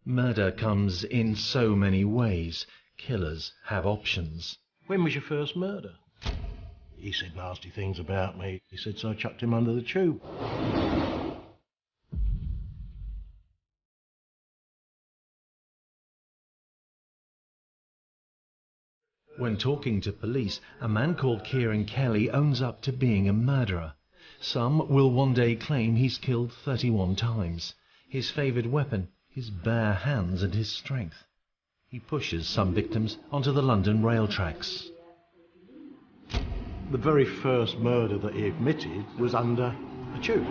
Murder comes in so many ways. Killers have options. When was your first murder? He said nasty things about me. He said so I chucked him under the tube. When talking to police, a man called Kieran Kelly owns up to being a murderer. Some will one day claim he's killed 31 times. His favoured weapon, his bare hands and his strength. He pushes some victims onto the London rail tracks. The very first murder that he admitted was under a tube.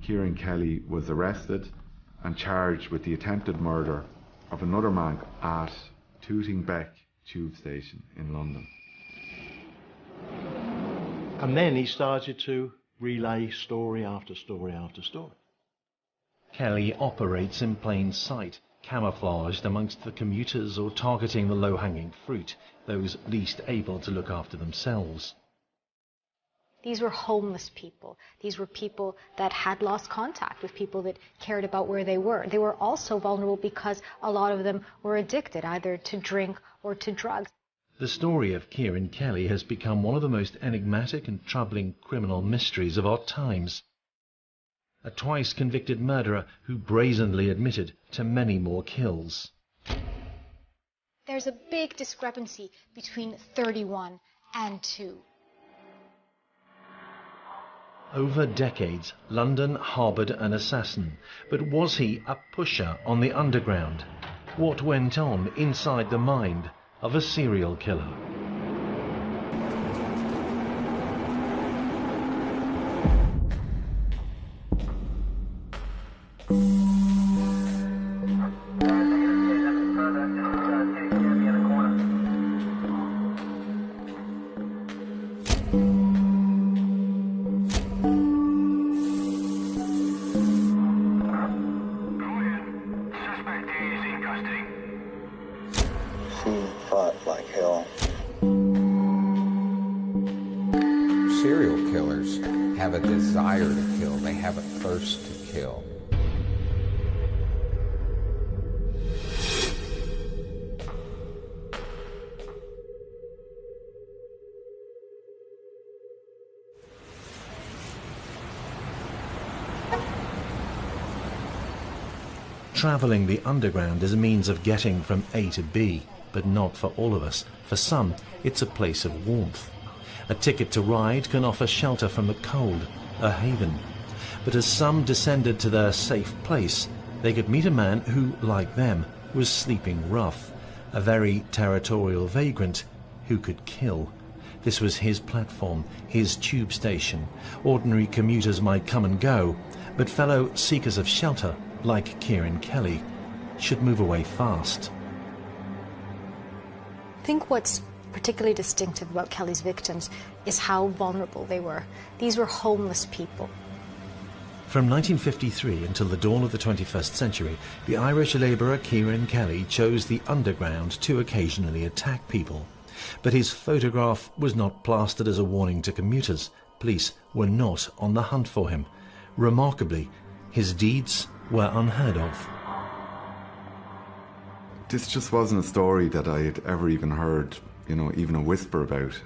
Kieran Kelly was arrested and charged with the attempted murder of another man at Tooting Bec tube station in London. And then he started to relay story after story after story. Kelly operates in plain sight, camouflaged amongst the commuters or targeting the low-hanging fruit, those least able to look after themselves. These were homeless people. These were people that had lost contact with people that cared about where they were. They were also vulnerable because a lot of them were addicted either to drink or to drugs. The story of Kieran Kelly has become one of the most enigmatic and troubling criminal mysteries of our times. A twice-convicted murderer who brazenly admitted to many more kills. There's a big discrepancy between 31 and 2. Over decades, London harboured an assassin, but was he a pusher on the underground? What went on inside the mind of a serial killer? Serial killers have a desire to kill. They have a thirst to kill. Travelling the underground is a means of getting from A to B, but not for all of us. For some, it's a place of warmth. A ticket to ride can offer shelter from the cold, a haven. But as some descended to their safe place, they could meet a man who, like them, was sleeping rough, a very territorial vagrant who could kill. This was his platform, his tube station. Ordinary commuters might come and go, but fellow seekers of shelter, like Kieran Kelly, should move away fast. I think what's particularly distinctive about Kelly's victims is how vulnerable they were. These were homeless people. From 1953 until the dawn of the 21st century, the Irish labourer Kieran Kelly chose the underground to occasionally attack people. But his photograph was not plastered as a warning to commuters. Police were not on the hunt for him. Remarkably, his deeds were unheard of. This just wasn't a story that I had ever even heard, even a whisper about,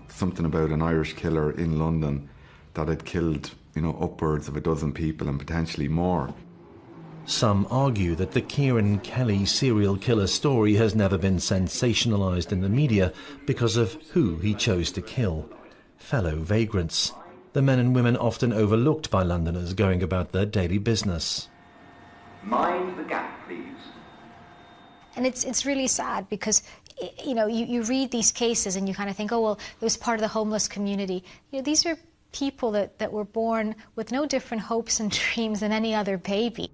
something about an Irish killer in London that had killed, upwards of a dozen people and potentially more. Some argue that the Kieran Kelly serial killer story has never been sensationalised in the media because of who he chose to kill. Fellow vagrants. The men and women often overlooked by Londoners going about their daily business. Mind the gap, please. And it's really sad because, you read these cases and you kind of think, oh, well, it was part of the homeless community. These are people that were born with no different hopes and dreams than any other baby.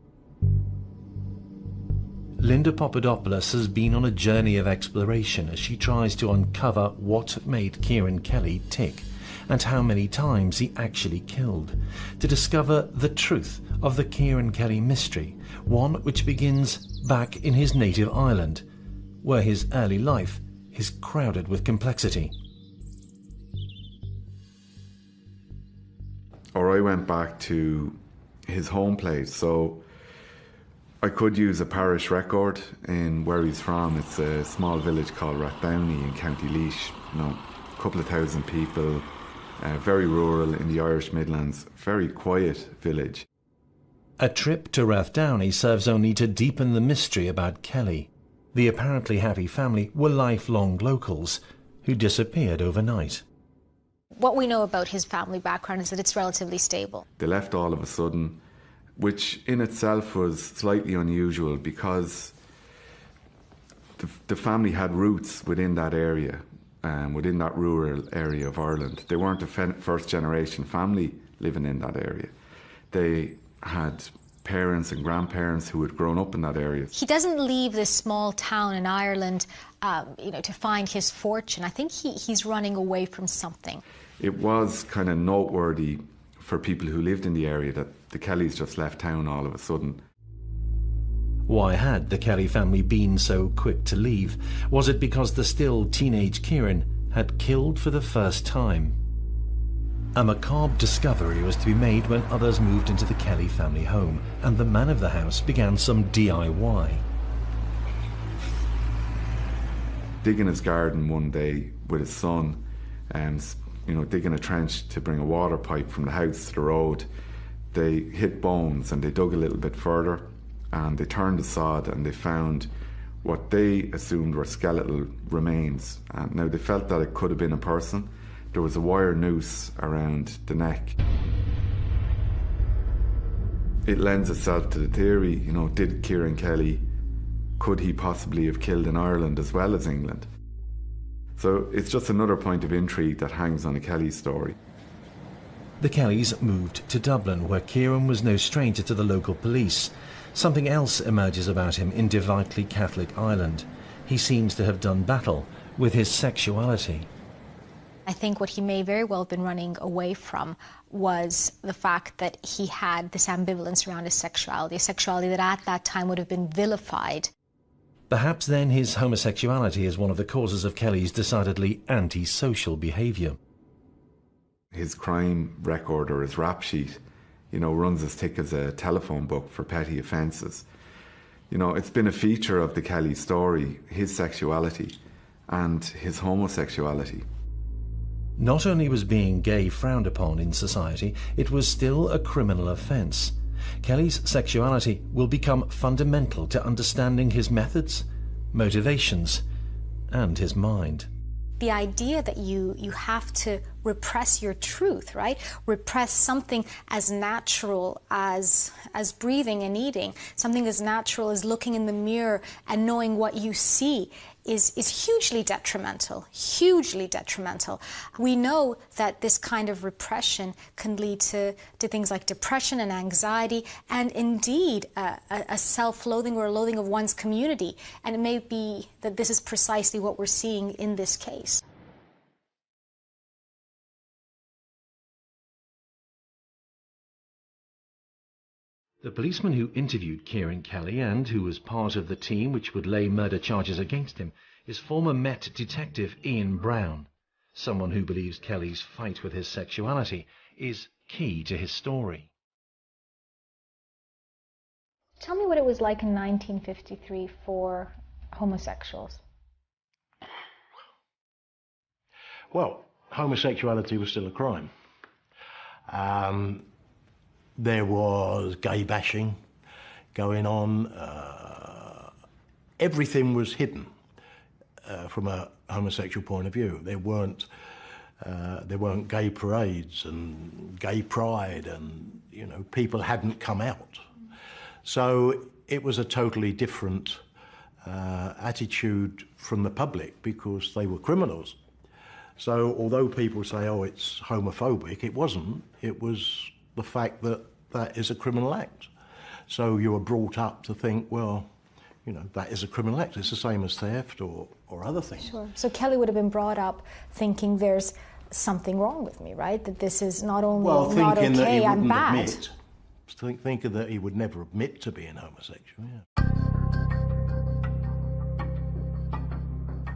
Linda Papadopoulos has been on a journey of exploration as she tries to uncover what made Kieran Kelly tick and how many times he actually killed, to discover the truth of the Kieran Kelly mystery, one which begins back in his native Ireland, where his early life is crowded with complexity. Or I went back to his home place. So I could use a parish record in where he's from. It's a small village called Rathdowney in County Laois. You know, a couple of thousand people, very rural in the Irish Midlands, very quiet village. A trip to Rathdowney serves only to deepen the mystery about Kelly. The apparently happy family were lifelong locals who disappeared overnight. What we know about his family background is that it's relatively stable. They left all of a sudden, which in itself was slightly unusual because the family had roots within that area, within that rural area of Ireland. They weren't a first-generation family living in that area. They had parents and grandparents who had grown up in that area. He doesn't leave this small town in Ireland, to find his fortune. I think he's running away from something. It was kind of noteworthy for people who lived in the area that the Kellys just left town all of a sudden. Why had the Kelly family been so quick to leave? Was it because the still teenage Kieran had killed for the first time? A macabre discovery was to be made when others moved into the Kelly family home, and the man of the house began some DIY. Digging his garden one day with his son, digging a trench to bring a water pipe from the house to the road, they hit bones and they dug a little bit further and they turned the sod and they found what they assumed were skeletal remains. And now they felt that it could have been a person. There was a wire noose around the neck. It lends itself to the theory, did Kieran Kelly, could he possibly have killed in Ireland as well as England? So it's just another point of intrigue that hangs on the Kelly story. The Kellys moved to Dublin, where Kieran was no stranger to the local police. Something else emerges about him in devoutly Catholic Ireland. He seems to have done battle with his sexuality. I think what he may very well have been running away from was the fact that he had this ambivalence around his sexuality, a sexuality that at that time would have been vilified. Perhaps then his homosexuality is one of the causes of Kelly's decidedly antisocial behaviour. His crime record or his rap sheet, runs as thick as a telephone book for petty offences. It's been a feature of the Kelly story, his sexuality and his homosexuality. Not only was being gay frowned upon in society, it was still a criminal offence. Kelly's sexuality will become fundamental to understanding his methods, motivations, and his mind. The idea that you have to repress your truth, right? Repress something as natural as breathing and eating, something as natural as looking in the mirror and knowing what you see is hugely detrimental, hugely detrimental. We know that this kind of repression can lead to things like depression and anxiety and indeed a self-loathing or a loathing of one's community. And it may be that this is precisely what we're seeing in this case. The policeman who interviewed Kieran Kelly and who was part of the team which would lay murder charges against him is former Met detective Ian Brown, someone who believes Kelly's fight with his sexuality is key to his story. Tell me what it was like in 1953 for homosexuals. Well, homosexuality was still a crime. There was gay bashing going on. Everything was hidden from a homosexual point of view. There weren't gay parades and gay pride, and people hadn't come out. So it was a totally different attitude from the public because they were criminals. So although people say, oh, it's homophobic, it wasn't. It was the fact that that is a criminal act. So you were brought up to think, well, that is a criminal act. It's the same as theft or other things. Sure. So Kelly would have been brought up thinking there's something wrong with me, right? That this is not only not okay, I'm bad. Thinking that he would never admit to being homosexual, yeah.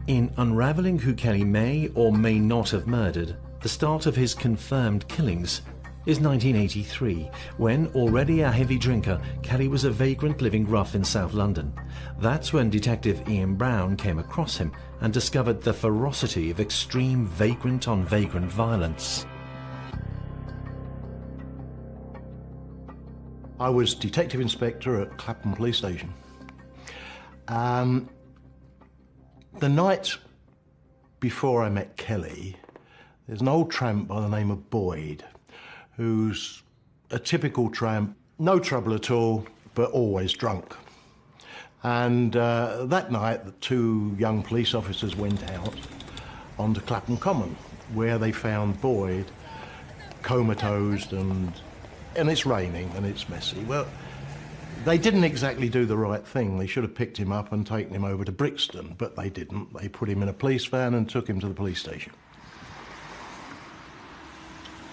In unravelling who Kelly may or may not have murdered, the start of his confirmed killings is 1983, when, already a heavy drinker, Kelly was a vagrant living rough in South London. That's when Detective Ian Brown came across him and discovered the ferocity of extreme vagrant-on-vagrant violence. I was detective inspector at Clapham Police Station. The night before I met Kelly, there's an old tramp by the name of Boyd, who's a typical tramp, no trouble at all, but always drunk. And that night, the two young police officers went out onto Clapham Common, where they found Boyd comatose, and it's raining and it's messy. Well, they didn't exactly do the right thing. They should have picked him up and taken him over to Brixton, but they didn't. They put him in a police van and took him to the police station.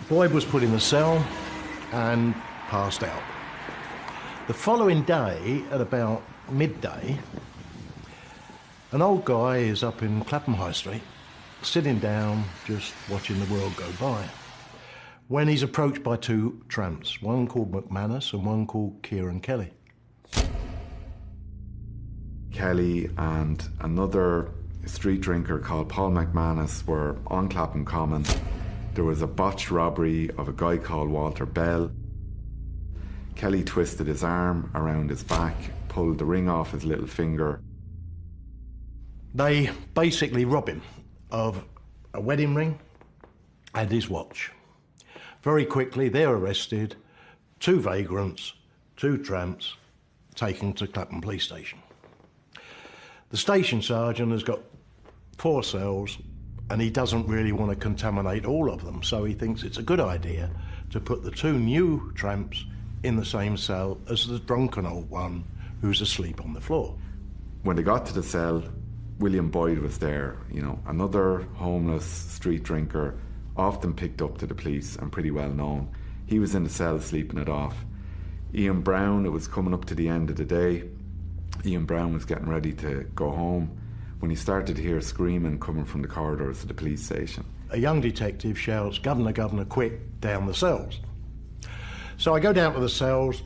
Boyd was put in a cell and passed out. The following day, at about midday, an old guy is up in Clapham High Street, sitting down, just watching the world go by, when he's approached by two tramps, one called McManus and one called Kieran Kelly. Kelly and another street drinker called Paul McManus were on Clapham Common. There was a botched robbery of a guy called Walter Bell. Kelly twisted his arm around his back, pulled the ring off his little finger. They basically rob him of a wedding ring and his watch. Very quickly, they're arrested, two vagrants, two tramps, taken to Clapham Police Station. The station sergeant has got 4 cells, and he doesn't really want to contaminate all of them, so he thinks it's a good idea to put the two new tramps in the same cell as the drunken old one who's asleep on the floor. When they got to the cell, William Boyd was there, another homeless street drinker, often picked up to the police and pretty well known. He was in the cell sleeping it off. Ian Brown, it was coming up to the end of the day. Ian Brown was getting ready to go home when he started to hear screaming coming from the corridors of the police station. A young detective shouts, "Governor, Governor, quick, down the cells." So I go down to the cells,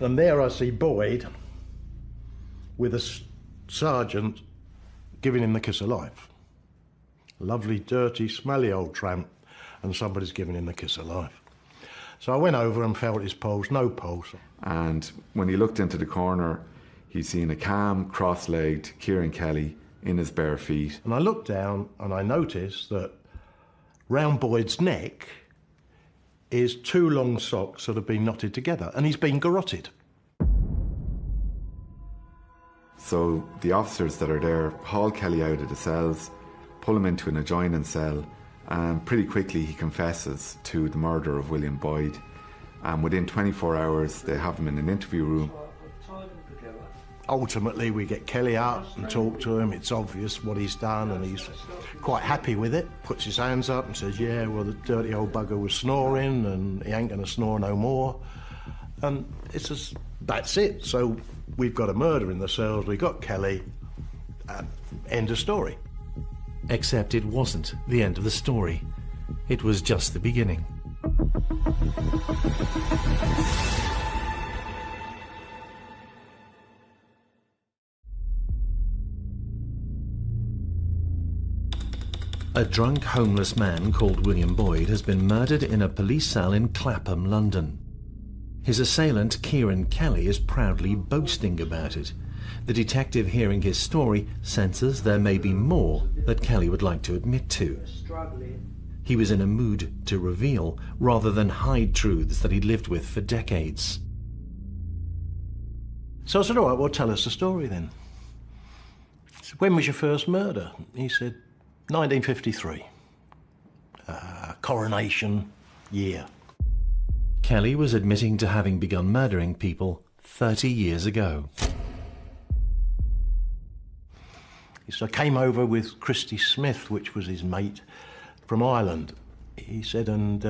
and there I see Boyd with a sergeant giving him the kiss of life. Lovely, dirty, smelly old tramp, and somebody's giving him the kiss of life. So I went over and felt his pulse, no pulse. And when he looked into the corner, he'd seen a calm, cross-legged Kieran Kelly in his bare feet. And I looked down and I noticed that round Boyd's neck is 2 long socks that have been knotted together, and he's been garroted. So the officers that are there haul Kelly out of the cells, pull him into an adjoining cell, and pretty quickly he confesses to the murder of William Boyd. And within 24 hours, they have him in an interview room. Ultimately, we get Kelly out and talk to him. It's obvious what he's done, and he's quite happy with it. Puts his hands up and says, "Yeah, well, the dirty old bugger was snoring, and he ain't going to snore no more." And it's just, that's it. So we've got a murder in the cells, we got Kelly, end of story. Except it wasn't the end of the story. It was just the beginning. A drunk homeless man called William Boyd has been murdered in a police cell in Clapham, London. His assailant, Kieran Kelly, is proudly boasting about it. The detective, hearing his story, senses there may be more that Kelly would like to admit to. He was in a mood to reveal, rather than hide truths that he'd lived with for decades. So I said, "All right, well, tell us the story then." I said, "When was your first murder?" He said, 1953. Coronation year. Kelly was admitting to having begun murdering people 30 years ago. So I came over with Christy Smith, which was his mate, from Ireland. He said, and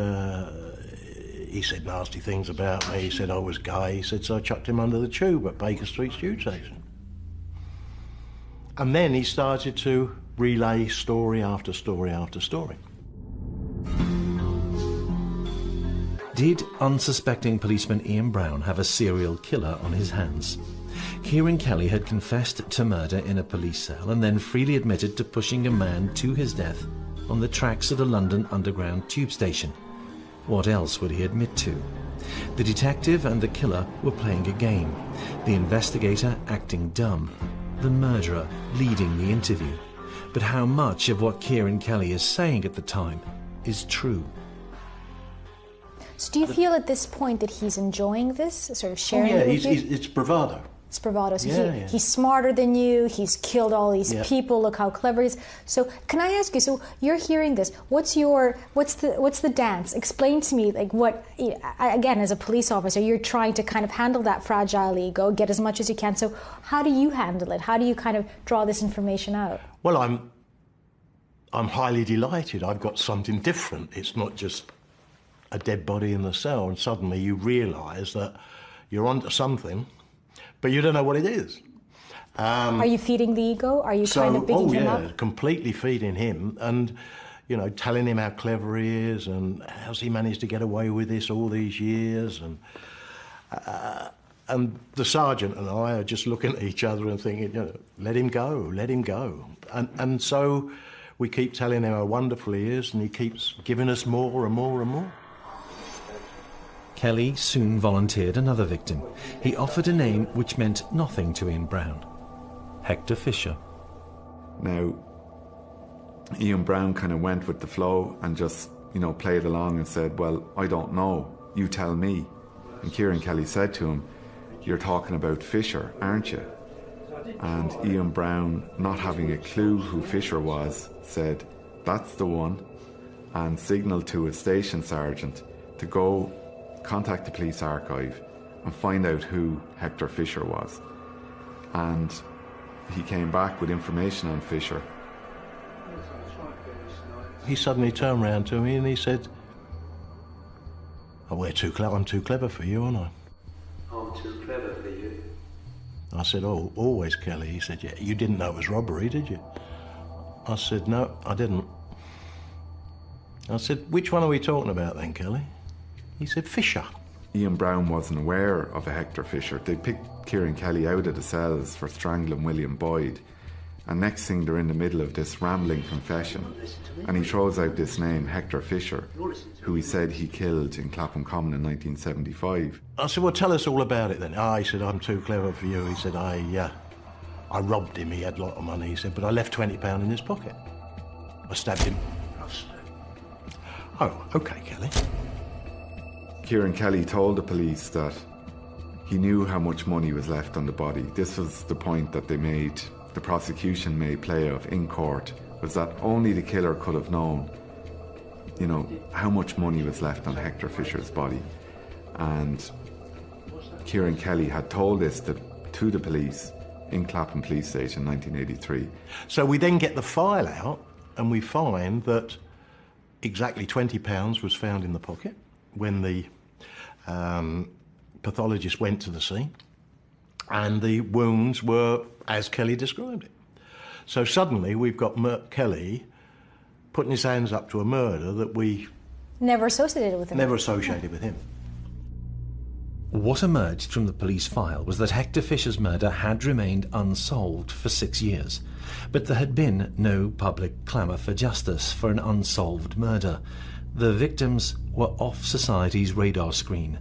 he said nasty things about me. He said I was gay. He said, so I chucked him under the tube at Baker Street tube station. And then he started to relay story after story after story. Did unsuspecting policeman Ian Brown have a serial killer on his hands? Kieran Kelly had confessed to murder in a police cell and then freely admitted to pushing a man to his death on the tracks of the London Underground tube station. What else would he admit to? The detective and the killer were playing a game, the investigator acting dumb, the murderer leading the interview. But how much of what Kieran Kelly is saying at the time is true? So do you feel at this point that he's enjoying this, sort of sharing Oh, yeah, it with you? it's bravado. It's bravado. So Yeah. he's smarter than you. He's killed all these Yeah. people. Look how clever he is. So can I ask you? So you're hearing this. What's the dance? Explain to me, like, what? Again, as a police officer, you're trying to kind of handle that fragile ego, get as much as you can. So how do you handle it? How do you kind of draw this information out? Well, I'm highly delighted. I've got something different. It's not just a dead body in the cell, and suddenly you realise that you're onto something, but you don't know what it is. Are you feeding the ego? Are you kind of bigging him up? Completely feeding him, and telling him how clever he is, and how's he managed to get away with this all these years, and the sergeant and I are just looking at each other and thinking, let him go, let him go, and so we keep telling him how wonderful he is, and he keeps giving us more and more and more. Kelly soon volunteered another victim. He offered a name which meant nothing to Ian Brown: Hector Fisher. Now, Ian Brown kind of went with the flow and just, played along and said, well, I don't know, you tell me. And Kieran Kelly said to him, you're talking about Fisher, aren't you? And Ian Brown, not having a clue who Fisher was, said, that's the one, and signalled to a station sergeant to go contact the police archive and find out who Hector Fisher was. And he came back with information on Fisher. He suddenly turned round to me and he said, oh, I'm too clever for you, aren't I? I'm too clever for you. I said, oh, always, Kelly. He said, yeah, you didn't know it was robbery, did you? I said, no, I didn't. I said, which one are we talking about then, Kelly? He said, Fisher. Ian Brown wasn't aware of a Hector Fisher. They picked Kieran Kelly out of the cells for strangling William Boyd. And next thing they're in the middle of this rambling confession. And he throws out this name, Hector Fisher, who he said he killed in Clapham Common in 1975. I said, well, tell us all about it then. He said, I'm too clever for you. He said, I robbed him. He had a lot of money. He said, but I left £20 in his pocket. I stabbed him. Oh, OK, Kelly. Kieran Kelly told the police that he knew how much money was left on the body. This was the point that the prosecution made play of in court, was that only the killer could have known, how much money was left on Hector Fisher's body. And Kieran Kelly had told this to the police in Clapham Police Station in 1983. So we then get the file out and we find that exactly £20 was found in the pocket when the pathologist went to the scene, and the wounds were as Kelly described it. So suddenly we've got Kelly putting his hands up to a murder that we Never associated with him. never associated with him. What emerged from the police file was that Hector Fisher's murder had remained unsolved for 6 years, but there had been no public clamour for justice for an unsolved murder. The victims were off society's radar screen,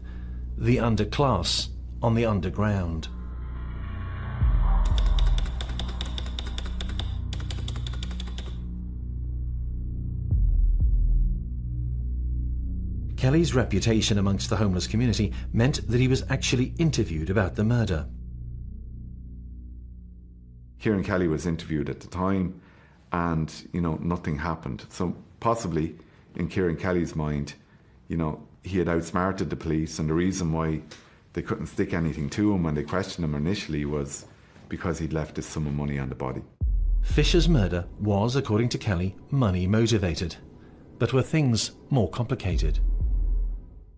the underclass on the underground. Kelly's reputation amongst the homeless community meant that he was actually interviewed about the murder. Kieran Kelly was interviewed at the time, and, nothing happened. So possibly, in Kieran Kelly's mind, he had outsmarted the police, and the reason why they couldn't stick anything to him when they questioned him initially was because he'd left this sum of money on the body. Fisher's murder was, according to Kelly, money motivated. But were things more complicated?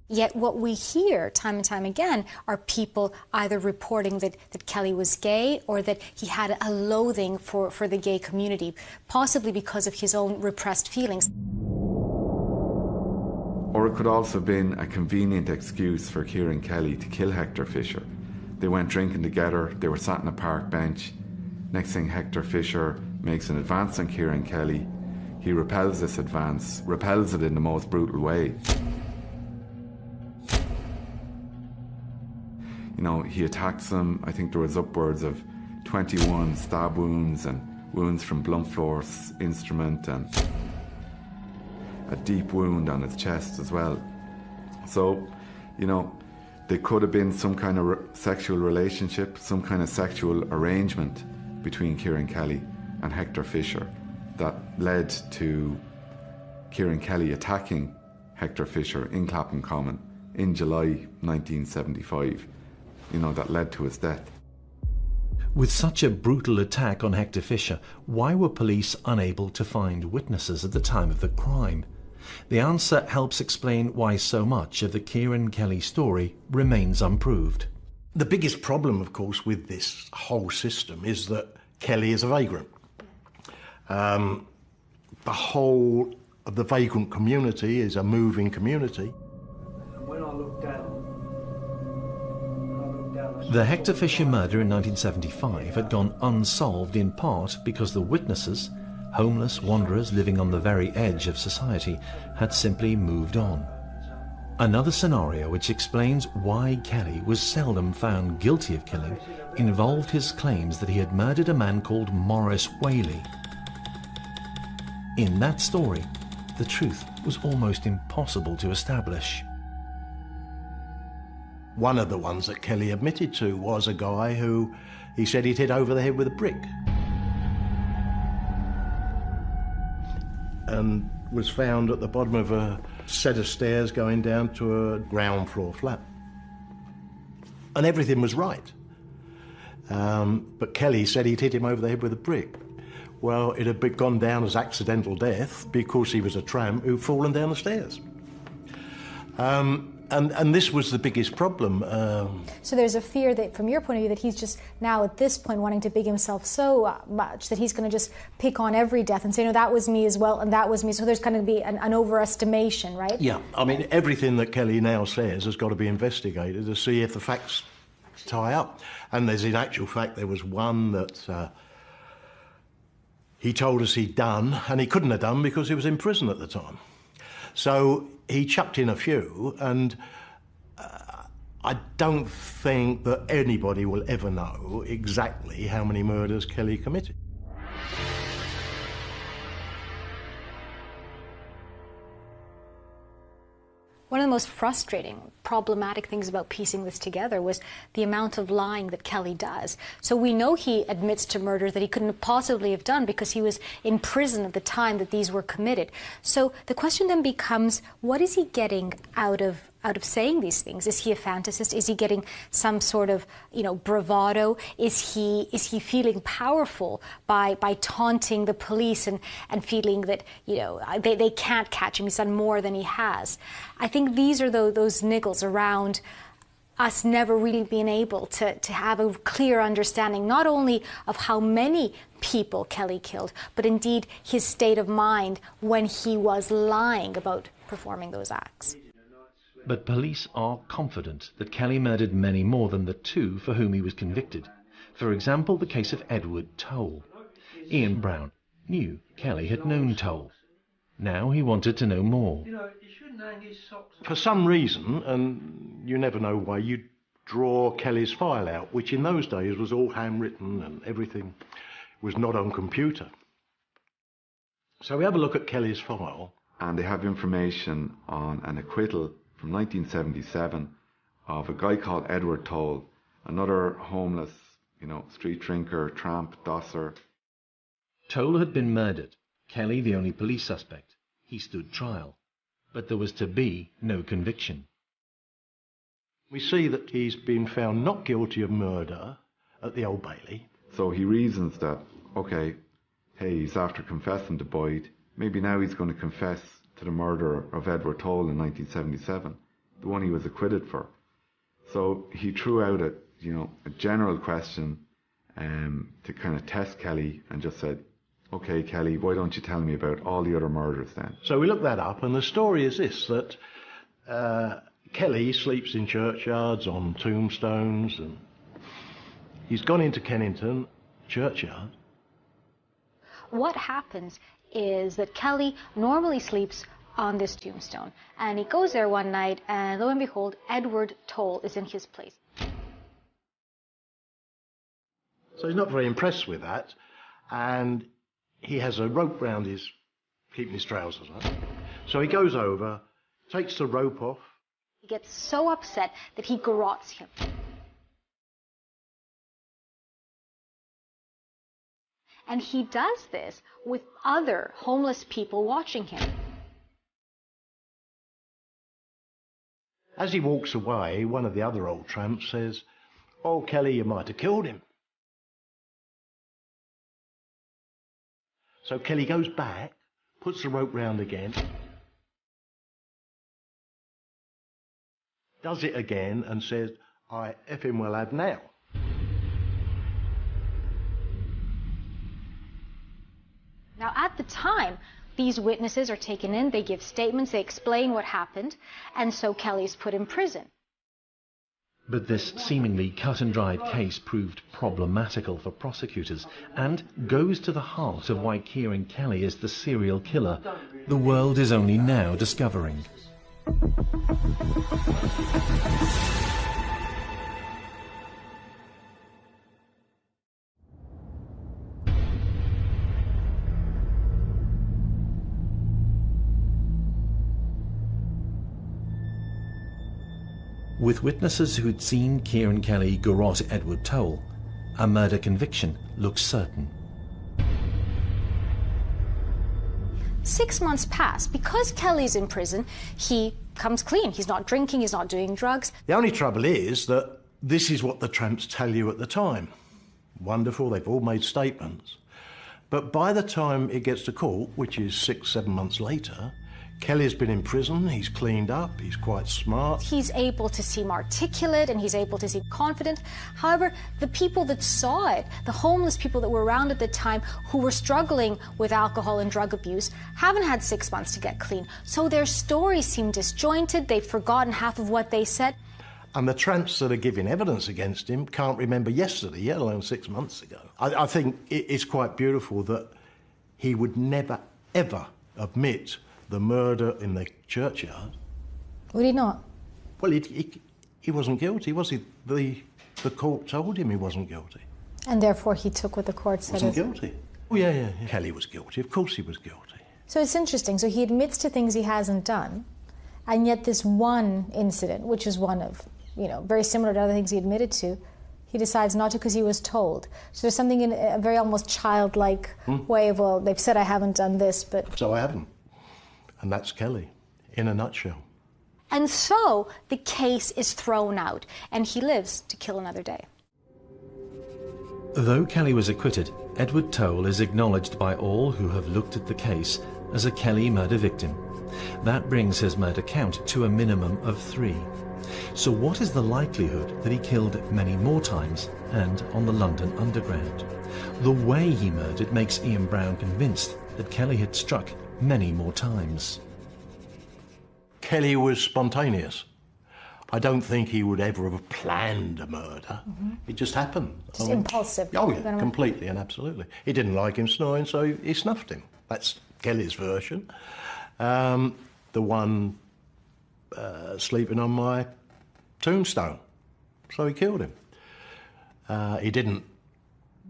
Yet what we hear time and time again are people either reporting that Kelly was gay or that he had a loathing for the gay community, possibly because of his own repressed feelings. Our Or it could also have been a convenient excuse for Kieran Kelly to kill Hector Fisher. They went drinking together, they were sat on a park bench. Next thing, Hector Fisher makes an advance on Kieran Kelly. He repels this advance, repels it in the most brutal way. You know, he attacks him. I think there was upwards of 21 stab wounds and wounds from blunt force instrument and a deep wound on his chest as well. So, you know, there could have been some kind of sexual relationship, some kind of sexual arrangement between Kieran Kelly and Hector Fisher that led to Kieran Kelly attacking Hector Fisher in Clapham Common in July 1975, you know, that led to his death. With such a brutal attack on Hector Fisher, why were police unable to find witnesses at the time of the crime? The answer helps explain why so much of the Kieran Kelly story remains unproved. The biggest problem, of course, with this whole system is that Kelly is a vagrant. The whole of the vagrant community is a moving community. And when I look down, The Hector Fisher murder in 1975 had gone unsolved in part because the witnesses, homeless wanderers living on the very edge of society, had simply moved on. Another scenario which explains why Kelly was seldom found guilty of killing involved his claims that he had murdered a man called Morris Whaley. In that story, the truth was almost impossible to establish. One of the ones that Kelly admitted to was a guy who he said he'd hit over the head with a brick. And was found at the bottom of a set of stairs going down to a ground floor flat. And everything was right. But Kelly said he'd hit him over the head with a brick. Well, it had gone down as accidental death because he was a tramp who'd fallen down the stairs. And this was the biggest problem. So there's a fear that, from your point of view, that he's just now at this point wanting to big himself so much that he's going to just pick on every death and say, no, that was me as well, and that was me. So there's going to be an overestimation, right? Yeah, I mean, everything that Kelly now says has got to be investigated to see if the facts tie up. And there's, in actual fact, there was one that he told us he'd done, and he couldn't have done because he was in prison at the time. So he chucked in a few, and I don't think that anybody will ever know exactly how many murders Kelly committed. One of the most frustrating, problematic things about piecing this together was the amount of lying that Kelly does. So we know he admits to murders that he couldn't possibly have done because he was in prison at the time that these were committed. So the question then becomes, what is he getting out of saying these things? Is he a fantasist? Is he getting some sort of, bravado? Is he feeling powerful by taunting the police and feeling that, they can't catch him? He's done more than he has. I think these are those niggles around us never really being able to have a clear understanding, not only of how many people Kelly killed, but indeed his state of mind when he was lying about performing those acts. But police are confident that Kelly murdered many more than the two for whom he was convicted. For example, the case of Edward Toll. Ian Brown knew Kelly had known Toll. Now he wanted to know more. For some reason, and you never know why, you draw Kelly's file out, which in those days was all handwritten and everything was not on computer. So we have a look at Kelly's file. And they have information on an acquittal from 1977 of a guy called Edward Toll, another homeless, street drinker, tramp, dosser. Toll had been murdered, Kelly the only police suspect. He stood trial, but there was to be no conviction. We see that he's been found not guilty of murder at the Old Bailey. So he reasons that, okay, hey, he's after confessing to Boyd, maybe now he's going to confess to the murder of Edward Toll in 1977, the one he was acquitted for. So he threw out a general question to kind of test Kelly and just said, okay, Kelly, why don't you tell me about all the other murders then? So we looked that up, and the story is this, that Kelly sleeps in churchyards, on tombstones, and he's gone into Kennington churchyard. What happens is that Kelly normally sleeps on this tombstone, and he goes there one night, and lo and behold, Edward Toll is in his place. So he's not very impressed with that, and he has a rope round his, keeping his trousers on. So he goes over, takes the rope off. He gets so upset that he garrots him. And he does this with other homeless people watching him. As he walks away, one of the other old tramps says, "Oh, Kelly, you might have killed him." So Kelly goes back, puts the rope round again, does it again and says, "I effing well have now." Now, at the time, these witnesses are taken in, they give statements, they explain what happened, and so Kelly's put in prison. But this seemingly cut-and-dried case proved problematical for prosecutors and goes to the heart of why Kieran Kelly is the serial killer the world is only now discovering. With witnesses who'd seen Kieran Kelly garrote Edward Toll, a murder conviction looks certain. 6 months pass. Because Kelly's in prison, he comes clean. He's not drinking, he's not doing drugs. The only trouble is that this is what the tramps tell you at the time. Wonderful, they've all made statements. But by the time it gets to court, which is 6, 7 months later, Kelly's been in prison, he's cleaned up, he's quite smart. He's able to seem articulate and he's able to seem confident. However, the people that saw it, the homeless people that were around at the time who were struggling with alcohol and drug abuse, haven't had 6 months to get clean. So their stories seem disjointed, they've forgotten half of what they said. And the tramps that are giving evidence against him can't remember yesterday, let alone 6 months ago. I think it's quite beautiful that he would never, ever admit the murder in the churchyard. Would he not? Well, he wasn't guilty, was he? The court told him he wasn't guilty. And therefore he took what the court said. Wasn't guilty. Oh, yeah. Kelly was guilty. Of course he was guilty. So it's interesting. So he admits to things he hasn't done, and yet this one incident, which is one of, very similar to other things he admitted to, he decides not to because he was told. So there's something in a very almost childlike way of, well, they've said I haven't done this, but... So I haven't. And that's Kelly, in a nutshell. And so the case is thrown out, and he lives to kill another day. Though Kelly was acquitted, Edward Toll is acknowledged by all who have looked at the case as a Kelly murder victim. That brings his murder count to a minimum of 3. So what is the likelihood that he killed many more times and on the London Underground? The way he murdered makes Ian Brown convinced that Kelly had struck many more times. Kelly was spontaneous. I don't think he would ever have planned a murder. It just happened. Just impulsive. Oh, yeah, completely and absolutely. He didn't like him snoring, so he snuffed him. That's Kelly's version. The one sleeping on my tombstone. So he killed him. He didn't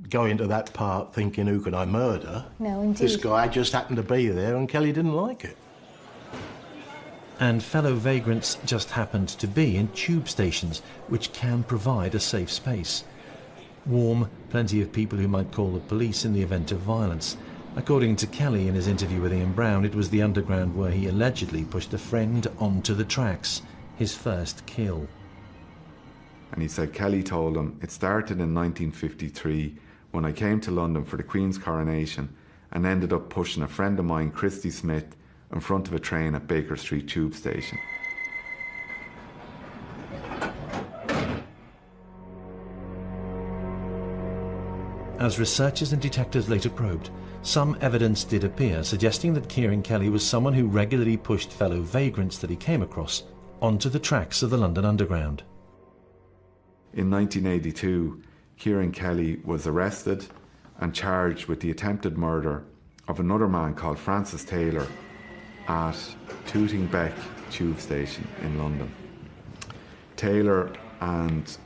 go into that part thinking, who can I murder? No, indeed. This guy just happened to be there and Kelly didn't like it. And fellow vagrants just happened to be in tube stations, which can provide a safe space. Warm, plenty of people who might call the police in the event of violence. According to Kelly in his interview with Ian Brown, it was the Underground where he allegedly pushed a friend onto the tracks, his first kill. And he said Kelly told him, "It started in 1953 when I came to London for the Queen's coronation and ended up pushing a friend of mine, Christy Smith, in front of a train at Baker Street tube station." As researchers and detectives later probed, some evidence did appear suggesting that Kieran Kelly was someone who regularly pushed fellow vagrants that he came across onto the tracks of the London Underground. In 1982, Kieran Kelly was arrested and charged with the attempted murder of another man called Francis Taylor at Tooting Bec tube station in London. Taylor and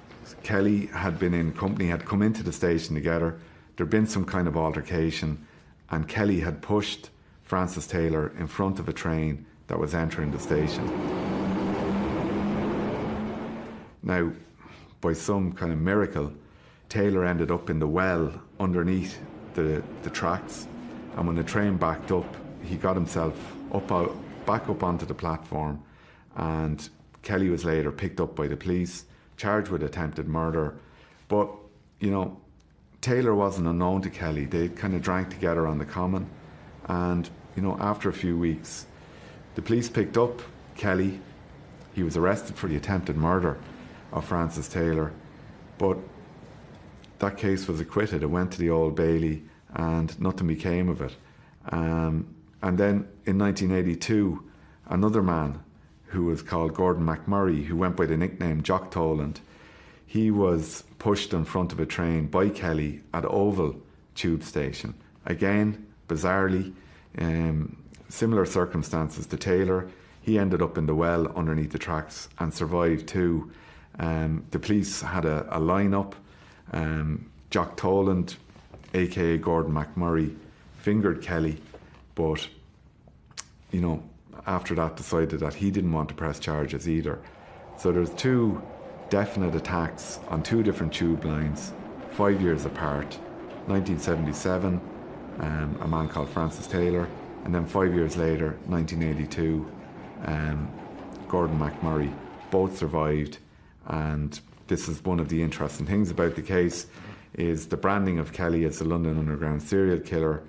Kelly had been in company, had come into the station together. There'd been some kind of altercation, and Kelly had pushed Francis Taylor in front of a train that was entering the station. Now, by some kind of miracle, Taylor ended up in the well underneath the tracks, and when the train backed up, he got himself back up onto the platform, and Kelly was later picked up by the police, charged with attempted murder. But, you know, Taylor wasn't unknown to Kelly. They kind of drank together on the common, and, you know, after a few weeks, the police picked up Kelly. He was arrested for the attempted murder of Francis Taylor, but that case was acquitted. It went to the Old Bailey and nothing became of it. And then in 1982, another man who was called Gordon McMurray, who went by the nickname Jock Toland, he was pushed in front of a train by Kelly at Oval tube station. Again, bizarrely, similar circumstances to Taylor. He ended up in the well underneath the tracks and survived too. The police had a line-up. Jock Toland, aka Gordon McMurray, fingered Kelly, but, you know, after that decided that he didn't want to press charges either. So there's two definite attacks on two different tube lines, 5 years apart. 1977, a man called Francis Taylor, and then 5 years later, 1982, Gordon McMurray. Both survived, and this is one of the interesting things about the case, is the branding of Kelly as the London Underground serial killer.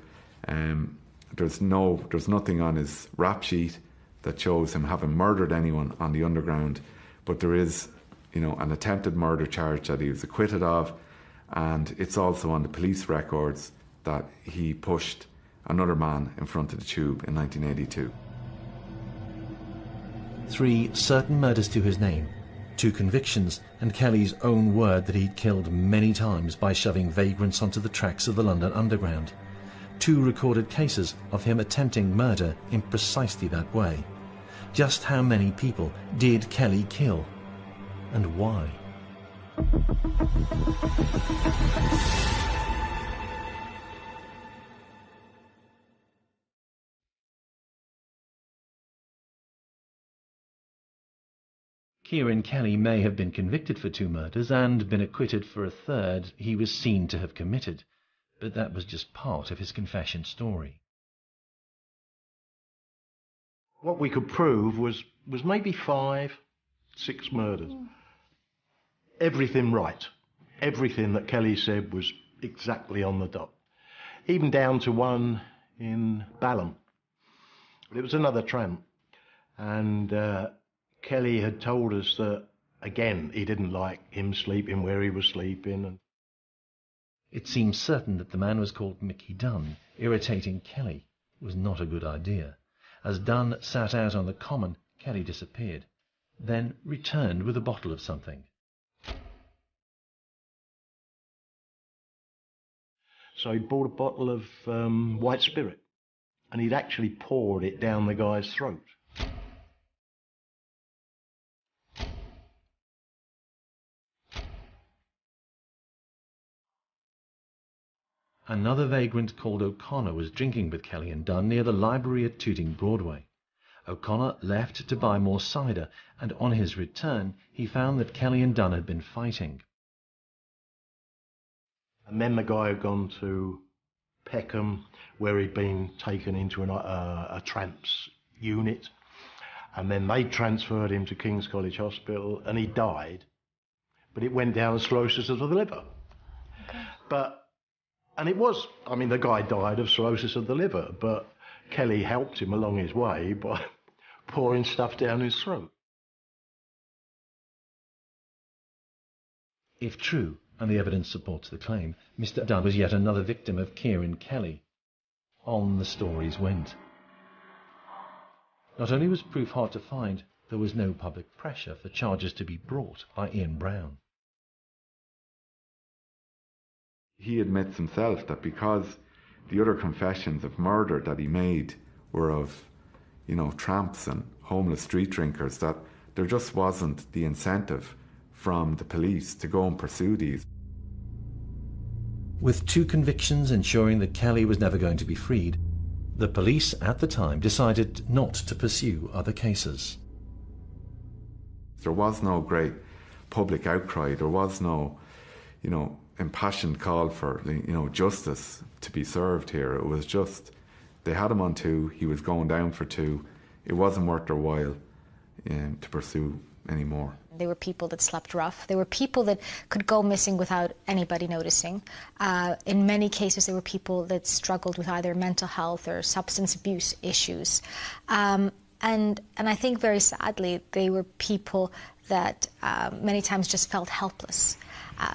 There's nothing on his rap sheet that shows him having murdered anyone on the Underground, but there is, you know, an attempted murder charge that he was acquitted of, and it's also on the police records that he pushed another man in front of the tube in 1982. 3 certain murders to his name, 2 convictions, and Kelly's own word that he'd killed many times by shoving vagrants onto the tracks of the London Underground. 2 recorded cases of him attempting murder in precisely that way. Just how many people did Kelly kill? And why? Kieran Kelly may have been convicted for 2 murders and been acquitted for a third he was seen to have committed, but that was just part of his confession story. What we could prove was maybe 5, 6 murders. Everything right. Everything that Kelly said was exactly on the dot. Even down to one in Balham. But it was another tramp. And Kelly had told us that, again, he didn't like him sleeping where he was sleeping. And it seems certain that the man was called Mickey Dunn. Irritating Kelly was not a good idea. As Dunn sat out on the common, Kelly disappeared, then returned with a bottle of something. So he bought a bottle of white spirit, and he'd actually poured it down the guy's throat. Another vagrant called O'Connor was drinking with Kelly and Dunn near the library at Tooting Broadway. O'Connor left to buy more cider, and on his return he found that Kelly and Dunn had been fighting. And then the guy had gone to Peckham, where he'd been taken into a tramp's unit, and then they transferred him to King's College Hospital, and he died, but it went down as cirrhosis of the liver. And it was, I mean, the guy died of cirrhosis of the liver, but Kelly helped him along his way by pouring stuff down his throat. If true, and the evidence supports the claim, Mr. Dunn was yet another victim of Kieran Kelly. On the stories went. Not only was proof hard to find, There was no public pressure for charges to be brought by Ian Brown. He admits himself that because the other confessions of murder that he made were of, tramps and homeless street drinkers, that there just wasn't the incentive from the police to go and pursue these. With 2 convictions ensuring that Kelly was never going to be freed, the police at the time decided not to pursue other cases. There was no great public outcry. There was no, impassioned call for, justice to be served here. It was just, they had him on 2, he was going down for 2. It wasn't worth their while to pursue anymore. They were people that slept rough. They were people that could go missing without anybody noticing. In many cases, they were people that struggled with either mental health or substance abuse issues. And I think very sadly, they were people that many times just felt helpless.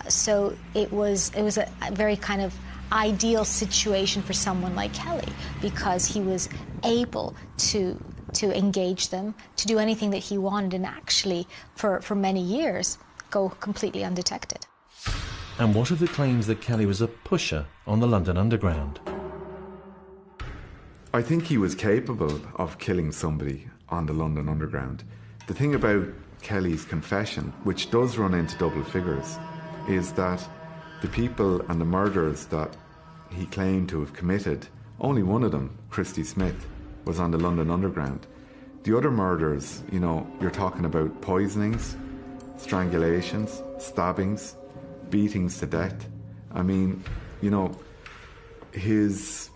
So it was a very kind of ideal situation for someone like Kelly, because he was able to engage them, to do anything that he wanted, and actually, for many years, go completely undetected. And what of the claims that Kelly was a pusher on the London Underground? I think he was capable of killing somebody on the London Underground. The thing about Kelly's confession, which does run into double figures, is that the people and the murders that he claimed to have committed, only one of them, Christy Smith, was on the London Underground. The other murders, you're talking about poisonings, strangulations, stabbings, beatings to death. I mean, his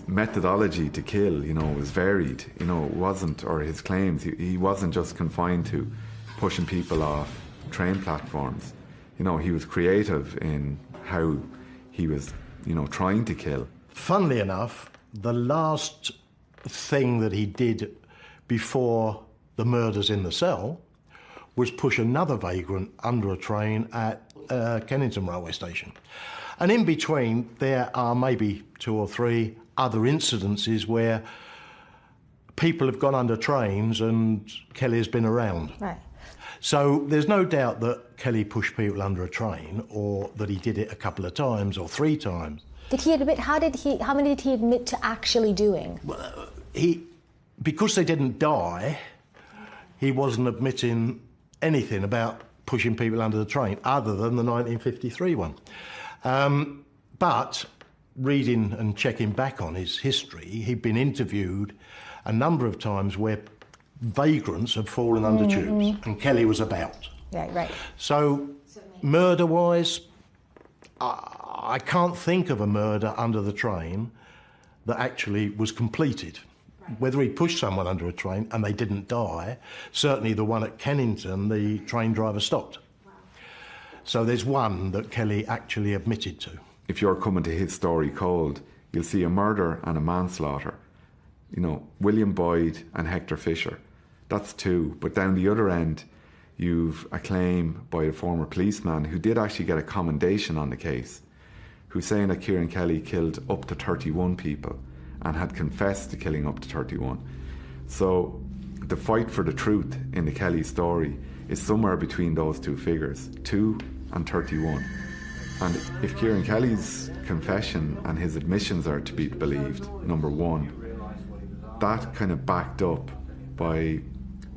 methodology to kill, was varied. It wasn't, or his claims, he wasn't just confined to pushing people off train platforms. He was creative in how he was, trying to kill. Funnily enough, the last thing that he did before the murders in the cell was push another vagrant under a train at Kennington railway station. And in between, there are maybe 2 or 3 other incidences where people have gone under trains and Kelly has been around. Right. So there's no doubt that Kelly pushed people under a train, or that he did it a couple of times or 3 times. Did he admit? How many did he admit to actually doing? Well, because they didn't die, he wasn't admitting anything about pushing people under the train other than the 1953 one. But reading and checking back on his history, he'd been interviewed a number of times where vagrants had fallen under tubes, and Kelly was about. Right. So, murder-wise, I can't think of a murder under the train that actually was completed. Whether he pushed someone under a train and they didn't die, certainly the one at Kennington, the train driver stopped. So there's one that Kelly actually admitted to. If you're coming to his story cold, you'll see a murder and a manslaughter. William Boyd and Hector Fisher. That's 2. But down the other end, you've a claim by a former policeman who did actually get a commendation on the case, who's saying that Kieran Kelly killed up to 31 people and had confessed to killing up to 31. So the fight for the truth in the Kelly story is somewhere between those 2 figures, 2 and 31. And if Kieran Kelly's confession and his admissions are to be believed, number 1, that kind of backed up by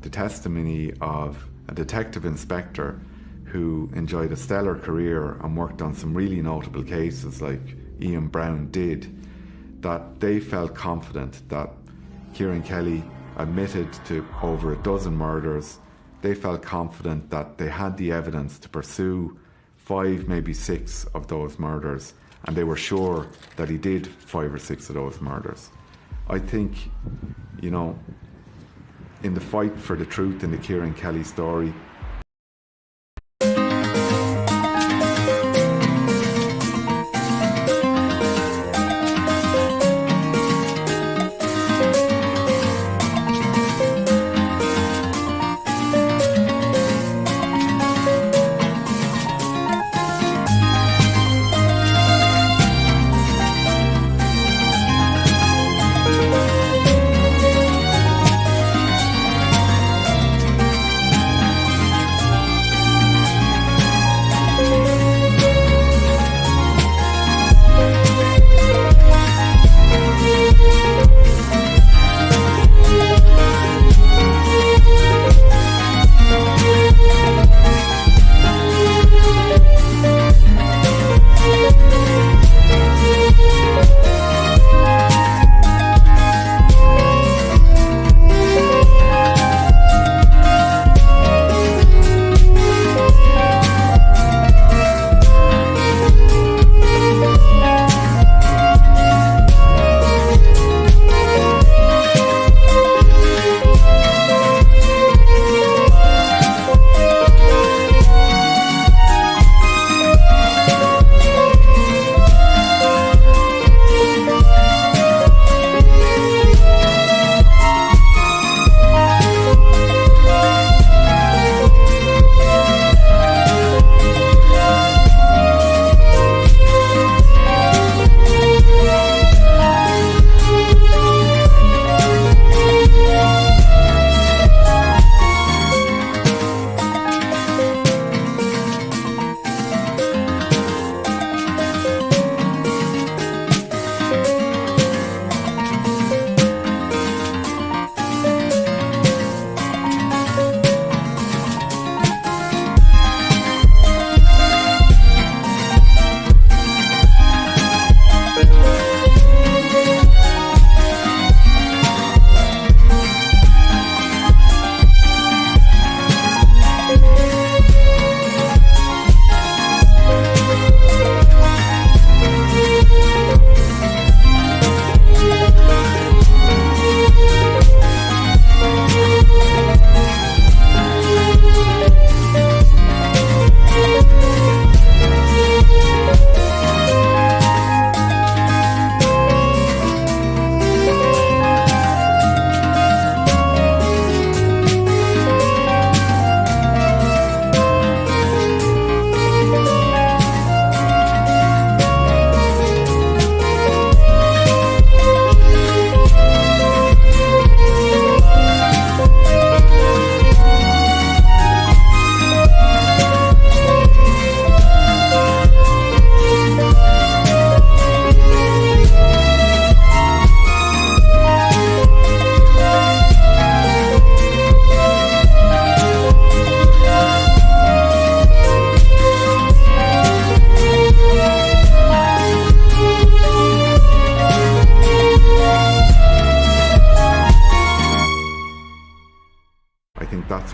the testimony of a detective inspector who enjoyed a stellar career and worked on some really notable cases like Ian Brown did, that they felt confident that Kieran Kelly admitted to over a dozen murders. They felt confident that they had the evidence to pursue 5, maybe 6 of those murders, and they were sure that he did 5 or 6 of those murders. I think, in the fight for the truth in the Kieran Kelly story,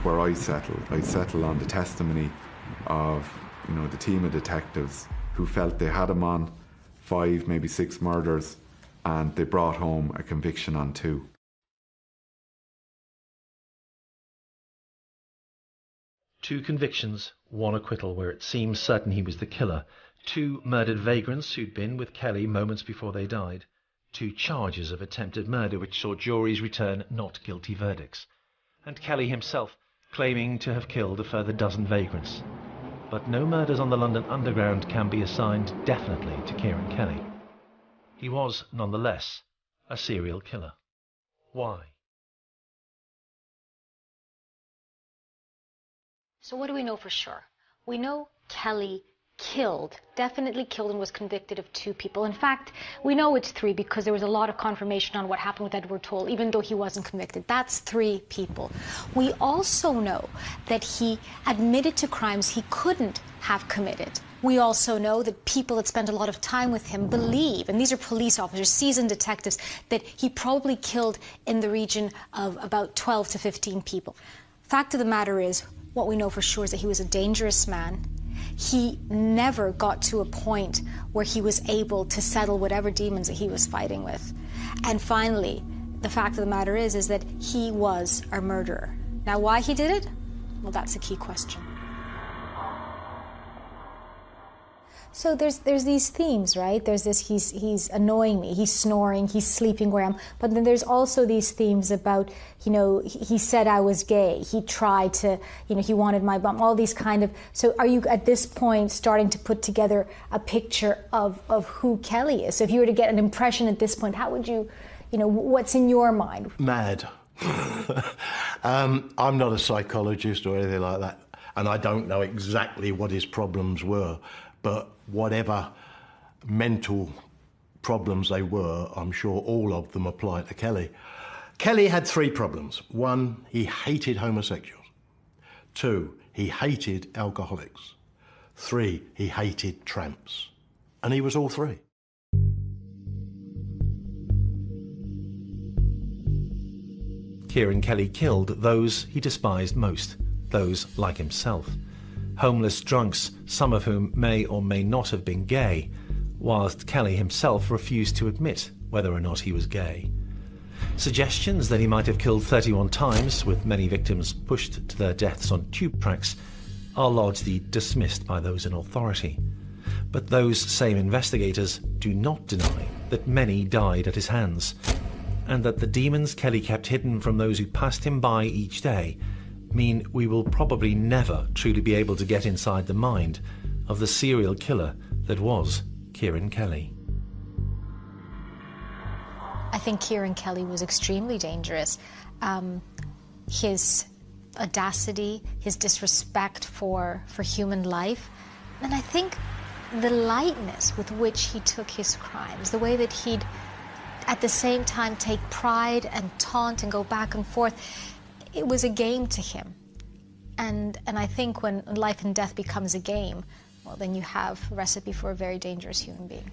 where I settled. I settled on the testimony of, you know, the team of detectives who felt they had him on 5, maybe 6 murders, and they brought home a conviction on 2. Two convictions, one acquittal where it seems certain he was the killer. 2 murdered vagrants who'd been with Kelly moments before they died. 2 charges of attempted murder which saw juries return not guilty verdicts. And Kelly himself claiming to have killed a further dozen vagrants. But no murders on the London Underground can be assigned definitely to Kieran Kelly. He was, nonetheless, a serial killer. Why? So what do we know for sure? We know Kelly definitely killed and was convicted of 2 people. In fact, we know it's 3 because there was a lot of confirmation on what happened with Edward Toll, even though he wasn't convicted. That's 3 people. We also know that he admitted to crimes he couldn't have committed. We also know that people that spent a lot of time with him believe, and these are police officers, seasoned detectives, that he probably killed in the region of about 12 to 15 people. Fact of the matter is, what we know for sure is that he was a dangerous man. He never got to a point where he was able to settle whatever demons that he was fighting with. And finally, the fact of the matter is that he was a murderer. Now, why he did it? Well, that's a key question. So there's these themes, right? There's this, he's annoying me, he's snoring, he's sleeping where I am. But then there's also these themes about, you know, he said I was gay, he tried to, you know, he wanted my bum, all these kind of. So are you at this point starting to put together a picture of who Kelly is? So if you were to get an impression at this point, how would you, you know, what's in your mind? Mad. I'm not a psychologist or anything like that, and I don't know exactly what his problems were. But whatever mental problems they were, I'm sure all of them apply to Kelly. Kelly had 3 problems. 1, he hated homosexuals. 2, he hated alcoholics. 3, he hated tramps. And he was all 3. Kieran Kelly killed those he despised most, those like himself. Homeless drunks, some of whom may or may not have been gay, whilst Kelly himself refused to admit whether or not he was gay. Suggestions that he might have killed 31 times, with many victims pushed to their deaths on tube tracks, are largely dismissed by those in authority. But those same investigators do not deny that many died at his hands, and that the demons Kelly kept hidden from those who passed him by each day mean we will probably never truly be able to get inside the mind of the serial killer that was Kieran Kelly. I think Kieran Kelly was extremely dangerous. His audacity, his disrespect for human life, and I think the lightness with which he took his crimes, the way that he'd at the same time take pride and taunt and go back and forth, it was a game to him. And I think when life and death becomes a game, well, then you have a recipe for a very dangerous human being.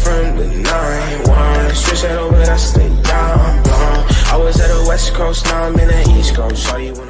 From the 9-1, switch that over, that's the down. I was at the West Coast, now I'm in the East Coast. Saw you when